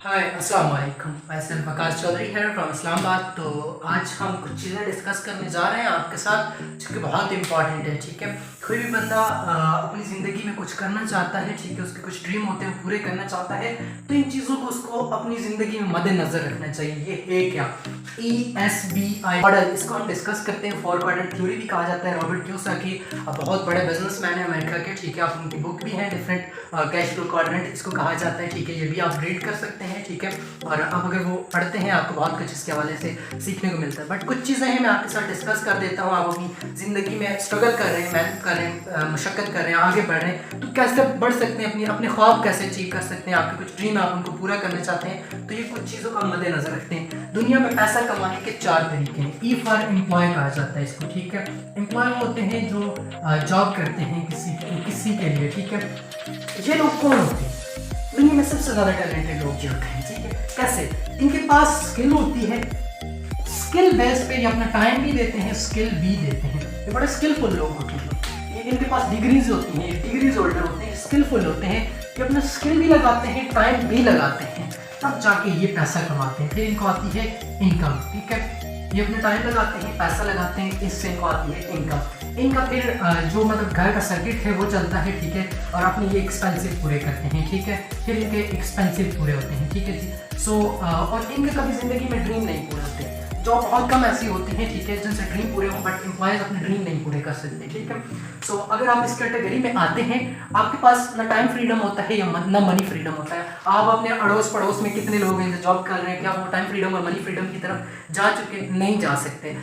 हाय अस्सलाम वालेकुम। फैसल वकास चौधरी है फ्रॉम इस्लामाबाद। तो आज हम कुछ चीज़ें डिस्कस करने जा रहे हैं आपके साथ जो कि बहुत इंपॉर्टेंट है। ठीक है, कोई भी बंदा अपनी ज़िंदगी में कुछ करना चाहता है, ठीक है, उसके कुछ ड्रीम होते हैं पूरे करना चाहता है, तो इन चीज़ों को उसको अपनी ज़िंदगी में मद्देनज़र रखना चाहिए। ये है क्या? ESBI मॉडल, इसको हम डिस्कस करते हैं। 4 क्वाड्रेंट थ्योरी भी कहा जाता है। रॉबर्ट कियोसाकी बहुत बड़े बिजनेसमैन है अमेरिका के, ठीक है, आप उनकी बुक भी है डिफरेंट कैश फ्लो क्वाड्रेंट इसको कहा जाता है। ठीक है, ये भी आप रीड कर सकते हैं। ठीक है, और आप अगर वो पढ़ते हैं आपको बहुत कुछ इसके हवाले से सीखने को मिलता है। बट कुछ चीज़ें हैं मैं आपके साथ डिस्कस कर देता हूँ। आप अपनी ज़िंदगी में स्ट्रगल कर रहे हैं, मेहनत कर रहे हैं, मशक्क़त कर रहे हैं, आगे बढ़ रहे हैं, तो कैसे बढ़ सकते हैं, अपने ख्वाब कैसे अचीव कर सकते हैं, आपके कुछ ड्रीम आप उनको पूरा करना चाहते हैं, तो ये कुछ चीज़ों का मद्देनजर रखते हैं। दुनिया में पैसा कमाने के 4 तरीके हैं। ई फॉर एम्प्लॉय कहा जाता है इसको। ठीक है, एम्प्लॉय होते हैं जो जॉब करते हैं किसी के लिए। ठीक है, ये लोग कौन होते हैं? दुनिया में सबसे ज़्यादा टैलेंटेड लोग जो होते हैं। ठीक है, कैसे? इनके पास स्किल होती है, स्किल बेस पे ये अपना टाइम भी देते हैं, स्किल भी देते हैं। ये बड़े स्किलफुल लोग होते हैं। इनके पास डिग्रीज होती हैं, डिग्रीज होल्डर होते हैं, स्किलफुल होते हैं। ये अपना स्किल भी लगाते हैं, टाइम भी लगाते हैं, तब जाके ये पैसा कमाते हैं। फिर इनको आती है इनकम। ठीक है, ये अपना टाइम लगाते हैं, पैसा लगाते हैं, इससे इनको आती है इनकम। इनका फिर जो मतलब घर का सर्किट है वो चलता है। ठीक है, और अपने ये एक्सपेंसिव पूरे करते हैं। ठीक है, फिर इनके एक्सपेंसिव पूरे होते हैं। ठीक है जी। सो और इनके कभी ज़िंदगी में ड्रीम नहीं पूरे होते। जॉब बहुत कम ऐसी होती है, ठीक है, जिनसे ड्रीम पूरे हों, बट एम्प्लॉयज़ अपने ड्रीम नहीं पूरे कर सकते। ठीक है, सो अगर आप इस कैटेगरी में आते हैं, आपके पास ना टाइम फ्रीडम होता है या ना मनी फ्रीडम होता है। आप अपने अड़ोस पड़ोस में कितने लोग हैं जो जॉब कर रहे हैं, क्या वो टाइम फ्रीडम और मनी फ्रीडम की तरफ जा चुके? नहीं जा सकते।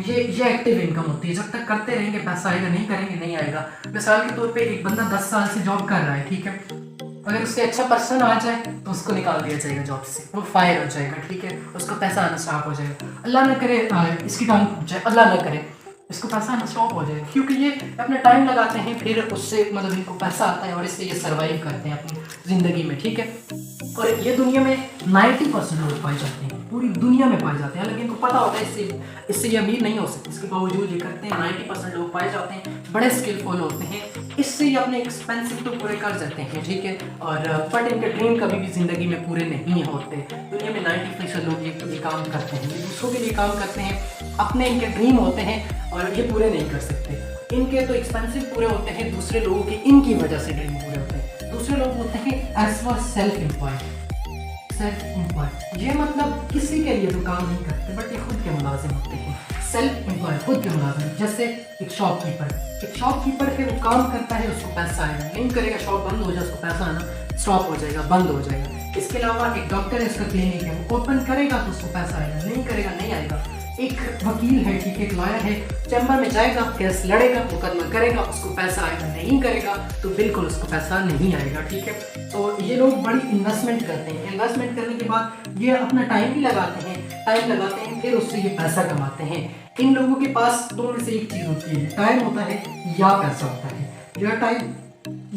ये एक्टिव इनकम होती है। जब तक करते रहेंगे पैसा आएगा, नहीं करेंगे नहीं आएगा। मिसाल के तौर पे एक बंदा 10 साल से जॉब कर रहा है, ठीक है, अगर उससे अच्छा पर्सन आ जाए तो उसको निकाल दिया जाएगा जॉब से, वो फायर हो जाएगा। ठीक है, उसको पैसा आना स्टॉप हो जाएगा। अल्लाह ना करे इसकी टांग टूट जाए, अल्लाह ना करे इसको पैसा आना स्टॉप हो जाएगा, क्योंकि ये अपना टाइम लगाते हैं, फिर उससे मतलब इनको पैसा आता है और इससे ये सर्वाइव करते हैं अपनी ज़िंदगी में। ठीक है, और ये दुनिया में 90% लोग पाए जाते हैं, पूरी दुनिया में पाए जाते हैं। हालांकि इनको पता होता है इससे ये अमीर नहीं हो सकते, इसके बावजूद ये करते हैं। 90% लोग पाए जाते हैं, बड़े स्किलफुल होते हैं, इससे ये अपने एक्सपेंसिव तो पूरे कर जाते हैं। ठीक है, और बट इनके ड्रीम कभी भी ज़िंदगी में पूरे नहीं होते। दुनिया में 90% लोग ये काम करते हैं, ये दूसरों के लिए काम करते हैं, अपने इनके ड्रीम होते हैं और ये पूरे नहीं कर सकते। इनके तो एक्सपेंसिव पूरे होते हैं, दूसरे लोगों के इनकी वजह से ड्रीम पूरे होते हैं। दूसरे लोग होते हैं एज फॉर सेल्फ एम्प्लॉय। ये मतलब किसी के लिए तो काम नहीं करते, बट ये खुद के मुलाजिम होते हैं। सेल्फ एम्प्लॉय, खुद के मुलाजिम। जैसे एक शॉपकीपर है, वो काम करता है, उसको पैसा आएगा, नहीं करेगा शॉप बंद हो जाए, उसको पैसा आना स्टॉप हो जाएगा, बंद हो जाएगा। इसके अलावा एक डॉक्टर है, उसका क्लिनिक है, वो ओपन करेगा तो उसको पैसा आएगा, नहीं करेगा नहीं आएगा। एक वकील है, ठीक है, एक लॉयर है, चैम्बर में जाएगा, केस लड़ेगा, मुकदमा करेगा, उसको पैसा आएगा, नहीं करेगा तो बिल्कुल उसको पैसा नहीं आएगा। ठीक है, तो ये लोग बड़ी इन्वेस्टमेंट करते हैं। इन्वेस्टमेंट करने के बाद ये अपना टाइम भी लगाते हैं, फिर उससे ये पैसा कमाते हैं। इन लोगों के पास दो में से एक चीज़ होती है, टाइम होता है या पैसा होता है, या टाइम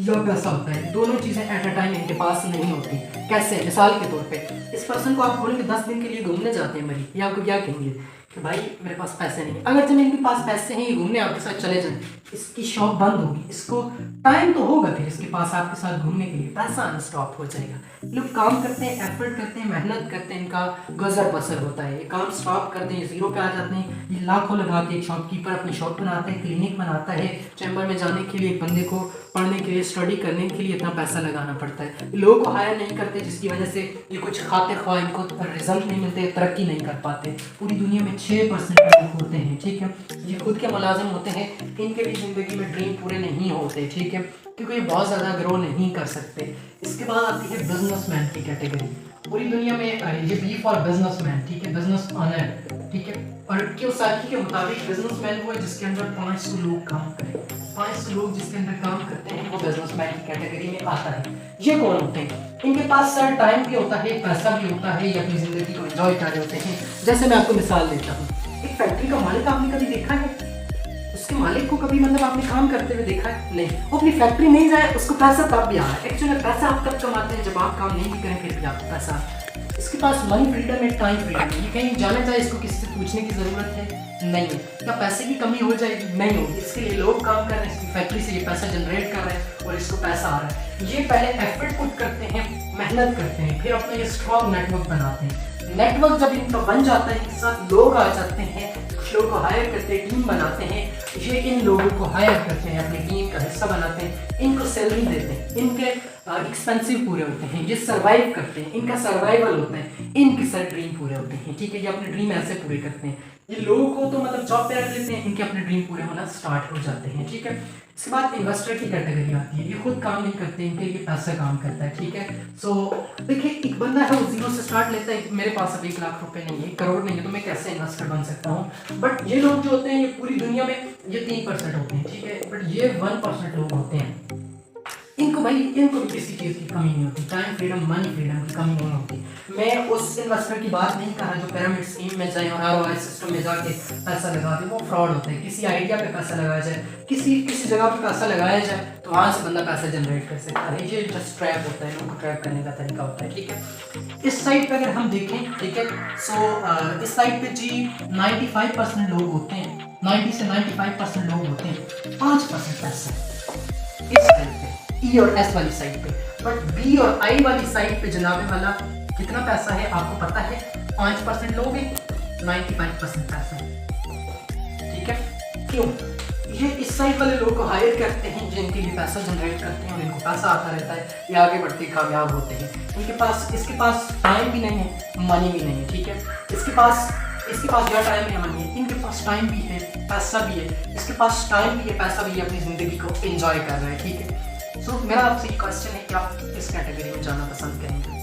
या पैसा होता है। दोनों चीज़ें एट अ टाइम इनके पास नहीं होती। कैसे? मिसाल के तौर पे इस पर्सन को आप बोलेंगे 10 दिन के लिए घूमने जाते हैं मरी, ये आपको क्या कहेंगे कि भाई मेरे पास पैसे नहीं है। अगर जब इनके पास पैसे हैं, ये घूमने आपके साथ चले जाएं, इसकी शॉप बंद होगी, इसको टाइम तो होगा फिर इसके पास आपके साथ घूमने के लिए, पैसा आना स्टॉप हो जाएगा। लोग काम करते हैं, एफर्ट करते हैं, मेहनत करते हैं, इनका गुजर बसर होता है, ये काम स्टॉप करते हैं, जीरो पे आ जाते हैं। ये लाखों लगा के एक शॉपकीपर अपनी शॉप बनाता है, क्लिनिक बनाता है, चैम्बर में जाने के लिए एक बंदे को पढ़ने के लिए, स्टडी करने के लिए इतना पैसा लगाना पड़ता है। लोगों को हायर नहीं करते, जिसकी वजह से ये कुछ खाते ख्वाह इनको रिजल्ट नहीं मिलते, तरक्की नहीं कर पाते। पूरी दुनिया में 6% लोग होते हैं, ठीक है, ये खुद के मुलाजिम होते हैं, इनके भी ज़िंदगी में ड्रीम पूरे नहीं होते। ठीक है, क्योंकि ये बहुत ज़्यादा ग्रो नहीं कर सकते। इसके बाद आती है बिजनेसमैन की कैटेगरी। पूरी दुनिया में ये बी फॉर बिजनेसमैन, ठीक है, बिजनेस ऑनर। ठीक है, और कियोसाकी के मुताबिक बिजनेसमैन वो है जिसके अंदर 500 लोग काम करें। 500 लोग जिसके अंदर काम करते हैं वो बिजनेसमैन की कैटेगरी में आता है। ये कौन होते हैं? इनके पास सर टाइम भी होता है, पैसा भी होता है, ये अपनी ज़िंदगी को एंजॉय कर रहे होते हैं। जैसे मैं आपको मिसाल देता हूँ, एक फैक्ट्री का मालिक आपने कभी देखा है? उसके मालिक को कभी मतलब आपने काम करते हुए देखा है? नहीं। वो अपनी फैक्ट्री नहीं जाए, उसको पैसा तब भी आ रहा है। एक्चुअली पैसा आप तब कमाते हैं जब आप काम नहीं भी करें, फिर भी आपको पैसा। इसके पास मनी फ्रीडम है, टाइम फ्रीडम है, ये कहीं जाना चाहे इसको किसी से पूछने की ज़रूरत है नहीं है। क्या पैसे की कमी हो जाएगी? नहीं होगी। इसके लिए लोग काम कर रहे हैं, इसकी फैक्ट्री से ये पैसा जनरेट कर रहे हैं और इसको पैसा आ रहा है। ये पहले एफर्ट पुट करते हैं, मेहनत करते हैं, फिर अपना ये स्ट्रॉन्ग नेटवर्क बनाते हैं। नेटवर्क जब इनका बन जाता है, इनके साथ लोग आ जाते हैं, कुछ लोगों को हायर करते हैं, टीम बनाते हैं, ये इन लोगों को हायर करते हैं, अपनी टीम का हिस्सा बनाते हैं, इनको सैलरी देते हैं, इनके एक्सपेंसिव पूरे होते हैं, ये सर्वाइव करते हैं, इनका सर्वाइवल होता है, इनके सारे ड्रीम पूरे होते हैं, ठीक है। ये अपने ड्रीम ऐसे पूरे करते हैं। ये लोगों को तो मतलब जॉब पे रख लेते हैं, इनके अपने ड्रीम पूरे होना स्टार्ट हो जाते हैं, ठीक है। इसके बाद इन्वेस्टर की कैटेगरी आती है। ये खुद काम नहीं करते, इनके लिए पैसा काम करता है, ठीक है। सो देखिए, एक बंदा है वो जीरो से स्टार्ट लेता है, मेरे पास अब 1 लाख रुपए नहीं है, 1 करोड़ नहीं है, तो मैं कैसे इन्वेस्टर बन सकता हूँ। बट ये लोग जो होते हैं, ये पूरी दुनिया में ये 3% होते हैं, ठीक है। बट ये 1% लोग होते हैं, इनको भी किसी चीज़ की कमी नहीं होती, टाइम फ्रीडम, मनी फ्रीडम की कमी नहीं होती। मैं उस इन्वेस्टर की बात नहीं कर रहा जो पिरामिड स्कीम में जाए और ROI सिस्टम में जाके पैसा लगा दे, वो फ्रॉड होता है। किसी आइडिया पे पैसा लगाया जाए, किसी जगह पे पैसा लगाया जाए, तो वहाँ से बंदा पैसा जनरेट कर सकता है। ये जस्ट ट्रैप होता है, लोगों को ट्रैप करने का तरीका होता है, ठीक है। इस साइड पे अगर हम देखें, ठीक है, सो इस साइड पे जी 95% लोग होते हैं, 90 से 95% लोग होते हैं, 5% पैसा इस साइड पे, E और S वाली साइड पे। बट B और I वाली साइड पे जनाबे वाला कितना पैसा है आपको पता है? 5% लोग हैं, 95% पैसा है, ठीक है। क्यों? ये इस साइड वाले लोग को हायर करते हैं, जिनके लिए पैसा जनरेट करते हैं और इनको पैसा आता रहता है, ये आगे बढ़ते कामयाब होते हैं। इसके पास टाइम भी नहीं है, मनी भी नहीं है, ठीक है। इसके पास या टाइम या मनी है, इनके पास टाइम भी है, पैसा भी है, इसके पास टाइम भी है, पैसा भी है, अपनी ज़िंदगी को एंजॉय कर रहे हैं, ठीक है। सो मेरा आपसे एक क्वेश्चन है कि आप किस कैटेगरी में जाना पसंद करेंगे?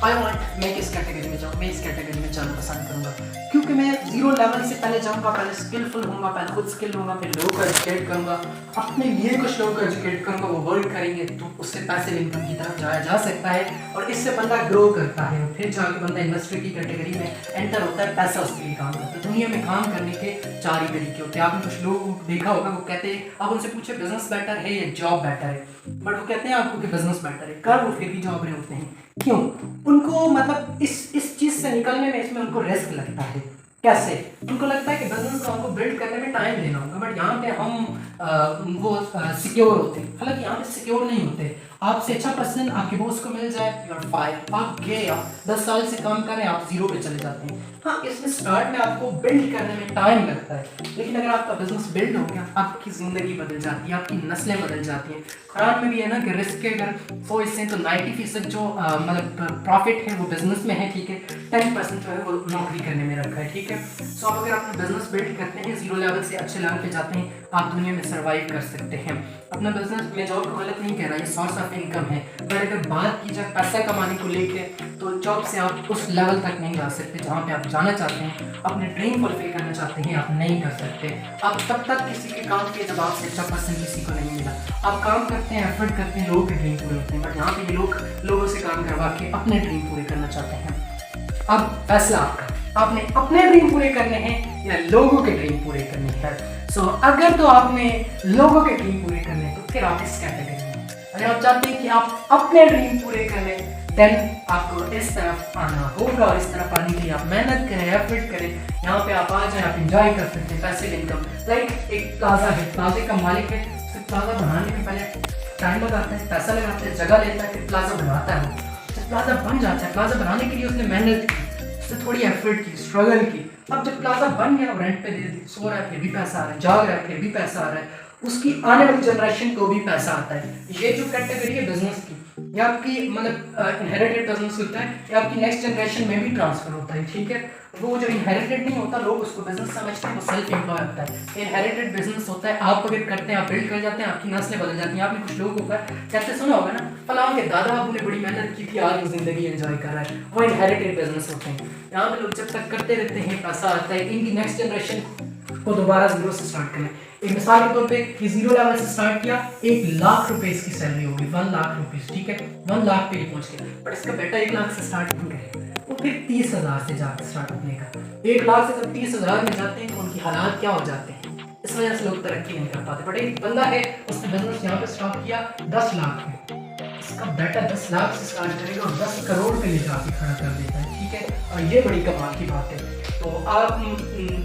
मैं किस कैटेगरी में जाऊँ? मैं इस कैटेगरी में जाना पसंद करूँगा, क्योंकि मैं जीरो लेवल से पहले जाऊँगा, पहले स्किलफुल होऊंगा, पहले खुद स्किल होऊंगा, फिर लोगों को एजुकेट करूँगा, अपने लिए कुछ लोगों को एजुकेट करूँगा, वो वर्क करेंगे, तो उससे पैसिव इनकम की तरफ जाया जा सकता है और इससे बंदा ग्रो करता है। फिर जाके बंदा इन्वेस्टर की कैटेगरी में एंटर होता है, पैसा उसके लिए काम करता है। दुनिया में काम करने के 4 ही तरीके होते हैं। आपने कुछ लोग देखा होगा, वो कहते हैं, आप उनसे पूछे बिजनेस बेटर है या जॉब बेटर है, बट वो कहते हैं आपको कि बिजनेस बेटर है, कर वो फिर भी जॉब रहे होते हैं। क्यों? उनको मतलब इस चीज़ से निकलने में इसमें उनको रिस्क लगता है। कैसे? उनको लगता है कि बिजनेस को हमको बिल्ड करने में टाइम लेना होगा, बट यहाँ पे हम वो सिक्योर होते हैं। हालांकि यहाँ पे सिक्योर नहीं होते। आपसे अच्छा पर्सन आपके बॉस को मिल जाए, यू आर फायर, आप गए, आप 10 साल से काम करें, आप जीरो पे चले जाते हैं। हाँ, इसमें स्टार्ट में आपको बिल्ड करने में टाइम लगता है, लेकिन अगर आपका बिजनेस बिल्ड हो गया, आपकी ज़िंदगी बदल जाती है, आपकी नस्लें बदल जाती हैं। कुरान में भी है ना कि रिस्क के अगर 100% तो 90% जो मतलब प्रॉफिट है वो बिजनेस में है, ठीक है। 10% जो है वो नौकरी करने में रखा है, ठीक है। सो आप अगर अपना बिजनेस बिल्ड करते हैं, जीरो लेवल से अच्छे लेवल पे जाते हैं, आप दुनिया में सर्वाइव कर सकते हैं। अपना बिजनेस में जॉब को गलत नहीं कह रहा, ये सोर्स ऑफ इनकम है, पर अगर बात की जाए पैसा कमाने को लेके, तो जॉब से आप उस लेवल तक नहीं जा सकते जहाँ पे आप जाना चाहते हैं, अपने ड्रीम फुलफिल करना चाहते हैं, आप नहीं कर सकते। आप तब तक किसी के काम के जब आपसे अच्छा पर्सन किसी को नहीं मिला, आप काम करते हैं, एफर्ट करते हैं, लोगों के ड्रीम पूरे होते हैं, बट यहाँ पे ये लोगों से काम करवा के अपने ड्रीम पूरे करना चाहते हैं। अब फैसला आपका, आपने अपने ड्रीम पूरे करने हैं या लोगों के ड्रीम पूरे करने हैं। सो अगर तो आपने लोगों के ड्रीम पूरे करने हैं, तो फिर आप इस कैटेगरी में। अगर आप चाहते हैं कि आप अपने ड्रीम पूरे कर लें, देन आपको इस तरफ आना होगा, और इस तरफ आने के लिए आप मेहनत करें, एफर्ट करें। यहाँ पे आप आ जाए, आप इंजॉय कर सकते हैं पैसिव इनकम। लाइक एक प्लाजा है, प्लाजे का मालिक है, सिर्फ प्लाजा बनाने में पहले टाइम लगाता है, पैसा लगाता है, जगह लेता है, फिर प्लाजा बनाता है। जब प्लाजा बन जाता है, प्लाजा बनाने के लिए उसने मेहनत की, उसने थोड़ी एफर्ट की, स्ट्रगल की। अब जब प्लाजा बन गया, रेंट पे दे दी, सो रहा है, फिर भी पैसा आ रहा है, जाग रहा है, फिर भी पैसा आ रहा है, उसकी आने वाली जनरेशन को भी पैसा आता है। ये जो कैटेगरी है बिजनेस की, या आपकी मतलब इनहेरिटेड बिजनेस होता है, या आपकी नेक्स्ट जनरेशन में भी ट्रांसफर होता है, ठीक है। वो जो इनहेरिटेड नहीं होता, लोग उसको बिजनेस समझते हैं, वो सेल्फ एम्प्लॉय होता है। इनहेरिटेड बिजनेस होता है, आप अगर करते हैं, आप बिल्ड कर जाते हैं, आपकी नस्लें बदल जाती हैं। आपने कुछ लोगों को कहते सुना होगा ना, फलां के दादा बाबू ने बड़ी मेहनत की थी, आज वो जिंदगी एंजॉय कर रहा है, वो इनहेरिटेड बिजनेस होते हैं। यहाँ पे लोग जब तक करते रहते हैं, पैसा आता है, इनकी नेक्स्ट जनरेशन को दोबारा जीरो से स्टार्ट करें। एक मिसाल के तौर पे ये जीरो लेवल से स्टार्ट किया, 1 लाख रुपए इसकी सैलरी होगी, 1 लाख रुपीज, ठीक है। 1 लाख पे पहुंच गया, बट इसका बेटा 1 लाख से स्टार्ट नहीं करे, वो फिर 30,000 से जाकर स्टार्ट करने का। 1 लाख से जब 30,000 में जाते हैं, तो उनकी हालात क्या हो जाते हैं, इस वजह से लोग तरक्की नहीं कर पाते। बट एक बंदा है, उसने बिजनेस यहाँ पे स्टार्ट किया 10 लाख में, इसका बेटा 10 लाख से स्टार्ट करेगा और 10 करोड़ पे ले जाके खड़ा कर देता है, ठीक है। और ये बड़ी कमाल की बात है। तो आप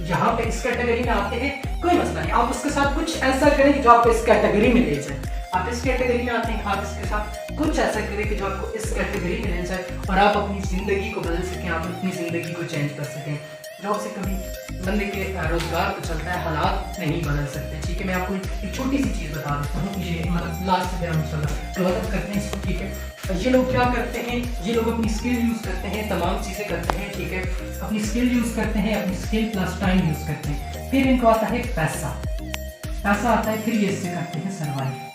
यहाँ पे इस कैटेगरी में आते हैं, कोई मसला नहीं, आप उसके साथ कुछ ऐसा करें जो आपको इस कैटेगरी में ले जाए। आप इस कैटेगरी में आते हैं, आप इसके साथ कुछ ऐसा करें कि जो आपको इस कैटेगरी में ले जाए और आप अपनी ज़िंदगी को बदल सकें, आप अपनी ज़िंदगी को चेंज कर सकें। जॉब से कभी बंदे के रोज़गार तो चलता है, हालात नहीं बदल सकते। ठीक है, मैं आपको एक छोटी सी चीज़ बता देता हूँ। ये मतलब लास्ट में हम क्लोज करते हैं इसको। ठीक है, ये लोग क्या करते हैं, ये लोग अपनी स्किल यूज़ करते हैं, तमाम चीज़ें करते हैं। ठीक है, अपनी स्किल यूज़ करते हैं, अपनी स्किल प्लस टाइम यूज़ करते हैं। फिर इनको आता है पैसा, पैसा आता है, फिर ये इससे करते हैं सर्वाइव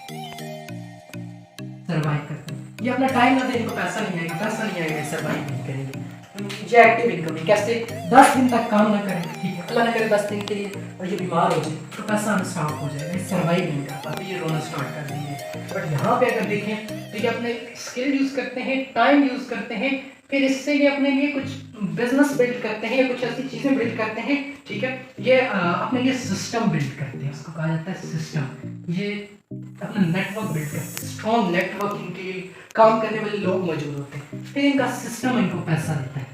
करते हैं। ये अपना टाइम ना दे, इनको पैसा नहीं आएगा, पैसा नहीं आएगा, सर्वाइव नहीं करेंगे। ये एक्टिव इनकम है, कैसे 10 दिन तक काम ना करें, ठीक है, अल्लाह ना करे 10 दिन के लिए और ये बीमार हो जाए तो पैसा आना स्टार्ट हो जाएगा, ये सर्वाइव नहीं कर पाते, ये रोना स्टार्ट कर देंगे। बट यहाँ पे अगर देखें तो ये अपने स्किल यूज़ करते हैं, टाइम यूज़ करते हैं, फिर इससे ये अपने लिए कुछ बिजनेस बिल्ड करते हैं या कुछ ऐसी चीज़ें बिल्ड करते हैं। ठीक है, ये अपने लिए सिस्टम बिल्ड करते हैं, उसको कहा जाता है सिस्टम। ये अपना नेटवर्क बिल्ड करते हैं, स्ट्रॉन्ग नेटवर्किंग के लिए काम करने वाले लोग मौजूद होते हैं, फिर इनका सिस्टम इनको पैसा देता है,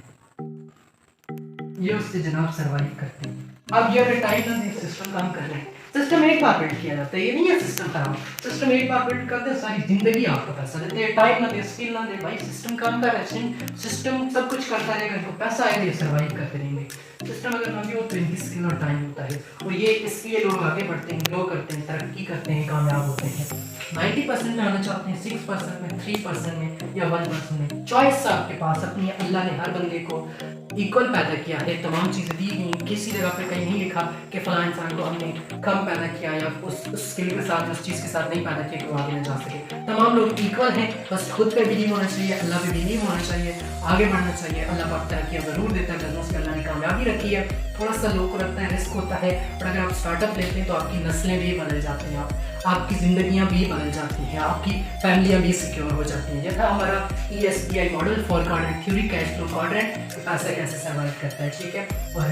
ये उससे जनाब सर्वाइव करते हैं। अब ये अगर टाइम ना दे, सिस्टम काम कर रहे हैं, सिस्टम एक बार बिल्ड किया जाता है, ये नहीं है सिस्टम खराब, सिस्टम एक बार बिल्ड करते हैं, सारी जिंदगी आपको पैसा देते हैं। टाइम ना दे, स्किल ना दे, भाई सिस्टम काम कर रहा है, सिस्टम सब कुछ करता रहेगा, इनको पैसा आएगा, ये सर्वाइव करते रहेंगे। सिस्टम अगर ना भी हो तो इनकी स्किल और टाइम होता है, और ये इसलिए लोग आगे बढ़ते हैं, ग्रो करते हैं, तरक्की करते हैं, कामयाब होते हैं। 90% में आना चाहते हैं, 6% में, 3% में या 1% में, चॉइस आपके पास अपनी। अल्लाह ने हर बंदे को इक्वल पैदा किया है, तमाम चीज़ें दी गई, किसी जगह पे कहीं नहीं लिखा कि फलां इंसान को हमने कम पैदा किया या उस स्किल के साथ, उस चीज़ के साथ नहीं पैदा किया कि वो आगे न जा सके। तमाम लोग इक्वल हैं, बस खुद पे बिलीव होना चाहिए, अल्लाह पे बिलीव होना चाहिए, आगे बढ़ना चाहिए। अल्लाह पाक तरक्की ज़रूर देता है, बिजनेस में अल्लाह ने कामयाबी रखी है। थोड़ा सा लोग को लगता है रिस्क होता है, पर अगर आप स्टार्टअप लेते हैं तो आपकी नस्लें भी बदल जाती हैं, आपकी ज़िंदगियाँ भी बदल जाती हैं, आपकी फैमिलियाँ भी सिक्योर हो जाती हैं। ये था हमारा ESPI model, 4 quadrant theory, cash flow quadrant, पैसा कैसे सर्वाइव करता है। ठीक है, और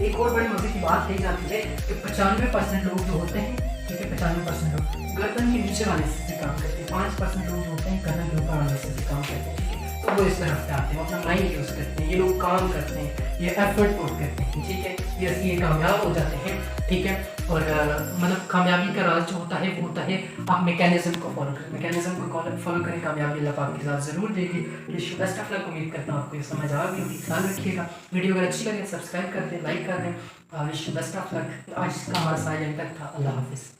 एक और बड़ी मजे की बात कही जाती है कि 95% लोग जो होते हैं, ठीक है, 95% लोग गर्दन के नीचे वाले हिस्से से काम करते हैं, 5% लोग जो होते हैं गर्दन के ऊपर वाले हिस्से से काम करते हैं। तो वो इस तरफ पे आते हैं, अपना माइंड यूज़ करते हैं, ये लोग काम करते हैं, ये एफर्ट पुट करते हैं। ठीक है, ये कामयाब हो जाते हैं। ठीक है, और मतलब कामयाबी का राज जो होता है वो होता है आप मैकेनिज्म को फॉलो करें, मैकेनिज्म को फॉलो करें, कामयाबी अल्लाह पाक के साथ ज़रूर देगी। बेस्ट ऑफ लक, उम्मीद करता हूँ आपको ये समझ आ गई होगी। ख्याल रखिएगा, वीडियो अगर अच्छी लगे सब्सक्राइब कर दें, लाइक कर दें। Wish best of luck. आज का हमारा साइलेंट तक था। अल्लाह हाफिज़।